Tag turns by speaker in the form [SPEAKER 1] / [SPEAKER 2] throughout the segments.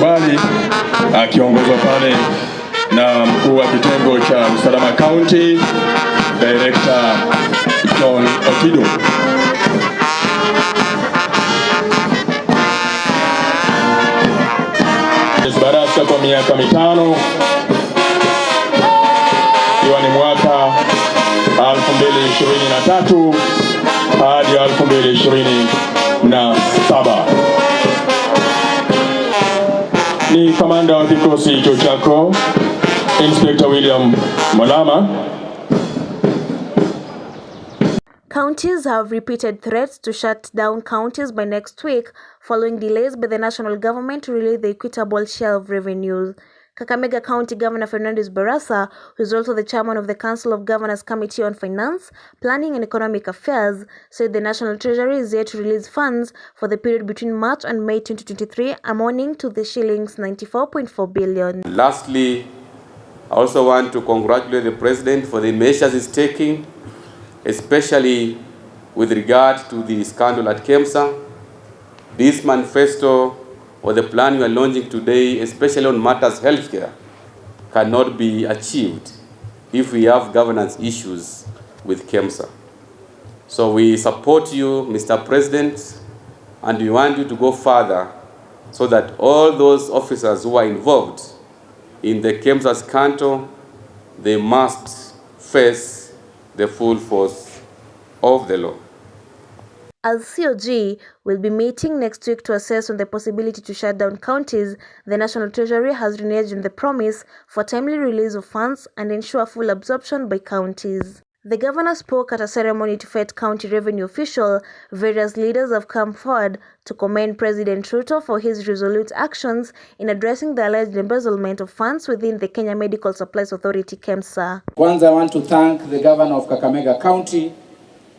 [SPEAKER 1] kukubali, akiongozwa pale na mkuu wa kitengo cha usalama county, Director John Otido. Barasa kwa miaka 5, ikiwa ni mwaka 2023 hadi 2027. Ni kamanda wa kikosi hicho chako, Inspector William Malama.
[SPEAKER 2] Counties have repeated threats to shut down counties by next week following delays by the national government to release the equitable share of revenues. Kakamega County Governor Fernandes Barasa, who is also the chairman of the Council of Governors Committee on Finance, Planning and Economic Affairs, said the National Treasury is yet to release funds for the period between March and May 2023, amounting to the shillings 94.4 billion.
[SPEAKER 3] Lastly, I also want to congratulate the President for the measures he's taking, especially with regard to the scandal at KEMSA. This manifesto or the plan we are launching today, especially on matters healthcare, cannot be achieved if we have governance issues with KEMSA. So we support you, Mr. President, and we want you to go further so that all those officers who are involved in the KEMSA scandal, they must face the full force of the law.
[SPEAKER 2] As COG will be meeting next week to assess on the possibility to shut down counties, the National Treasury has reneged on the promise for timely release of funds and ensure full absorption by counties. The governor spoke at a ceremony to fet county revenue official. Various leaders have come forward to commend President Ruto for his resolute actions in addressing the alleged embezzlement of funds within the Kenya Medical Supplies Authority, KEMSA.
[SPEAKER 4] Once I want to thank the governor of Kakamega County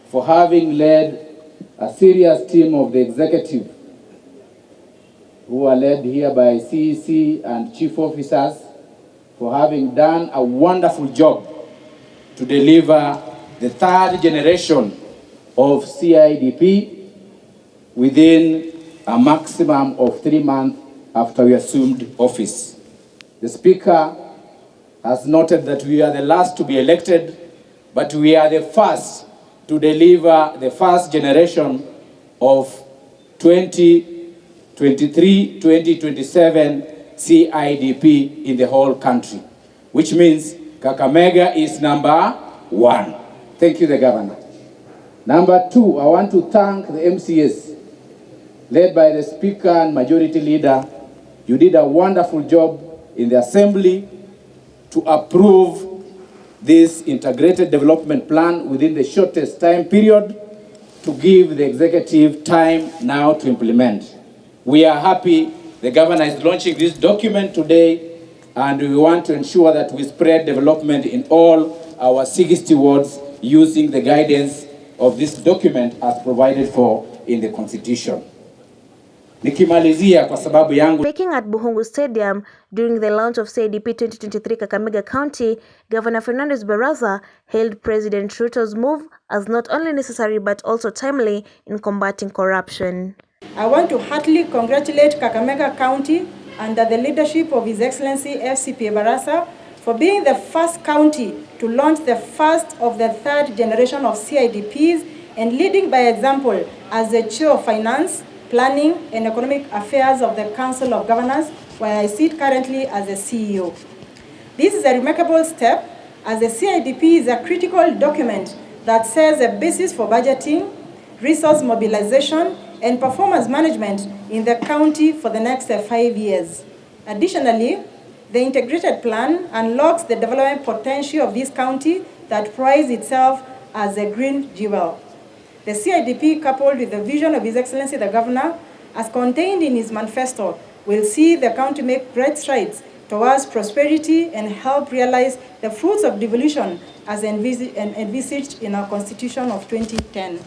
[SPEAKER 4] for having led a serious team of the executive who are led here by CEC and chief officers for having done a wonderful job to deliver the third generation of CIDP within a maximum of 3 months after we assumed office. The Speaker has noted that we are the last to be elected, but we are the first to deliver the first generation of 2023-2027 CIDP in the whole country, which means Kakamega is number 1. Thank you, the governor. Number 2, I want to thank the MCS, led by the Speaker and Majority Leader. You did a wonderful job in the Assembly to approve this integrated development plan within the shortest time period to give the executive time now to implement. We are happy the governor is launching this document today, and we want to ensure that we spread development in all our 60 wards using the guidance of this document as provided for in the Constitution. Nikimalizia kwa sababu yangu.
[SPEAKER 2] Speaking at Buhungu Stadium during the launch of CIDP 2023 Kakamega County, Governor Fernandes Barasa hailed President Ruto's move as not only necessary but also timely in combating corruption.
[SPEAKER 5] I want to heartily congratulate Kakamega County under the leadership of His Excellency FCP Barasa for being the first county to launch the first of the third generation of CIDPs and leading by example as the Chair of Finance, Planning and Economic Affairs of the Council of Governors, where I sit currently as the CEO. This is a remarkable step as the CIDP is a critical document that sets a basis for budgeting, resource mobilization, and performance management in the county for the next 5 years. Additionally, the integrated plan unlocks the development potential of this county that prides itself as a green jewel. The CIDP, coupled with the vision of His Excellency the Governor, as contained in his manifesto, will see the county make great strides towards prosperity and help realize the fruits of devolution as envisaged in our Constitution of 2010.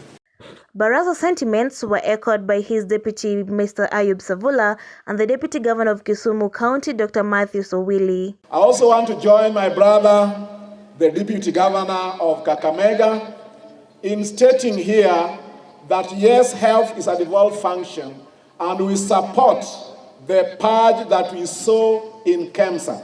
[SPEAKER 2] Barasa's sentiments were echoed by his deputy, Mr. Ayub Savula, and the deputy governor of Kisumu County, Dr. Matthew Sowili.
[SPEAKER 6] I also want to join my brother, the deputy governor of Kakamega, in stating here that yes, health is a devolved function, and we support the purge that we saw in KEMSA,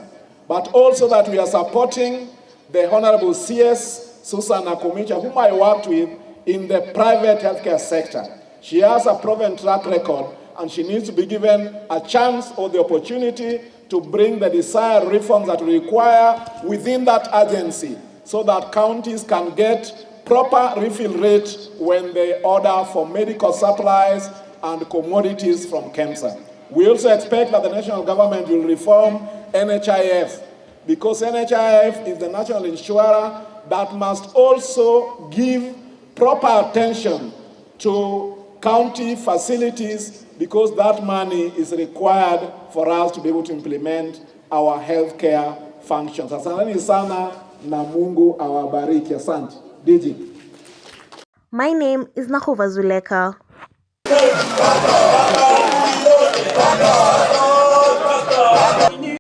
[SPEAKER 6] but also that we are supporting the Honorable CS Susan Akumicha, whom I worked with in the private healthcare sector. She has a proven track record, and she needs to be given a chance or the opportunity to bring the desired reforms that we require within that agency, so that counties can get proper refill rate when they order for medical supplies and commodities from KEMSA. We also expect that the national government will reform NHIF, because NHIF is the national insurer that must also give proper attention to county facilities, because that money is required for us to be able to implement our healthcare functions. Asanteni sana na Mungu awabariki. Asante. Digi.
[SPEAKER 2] My name is Nakova Zuleka.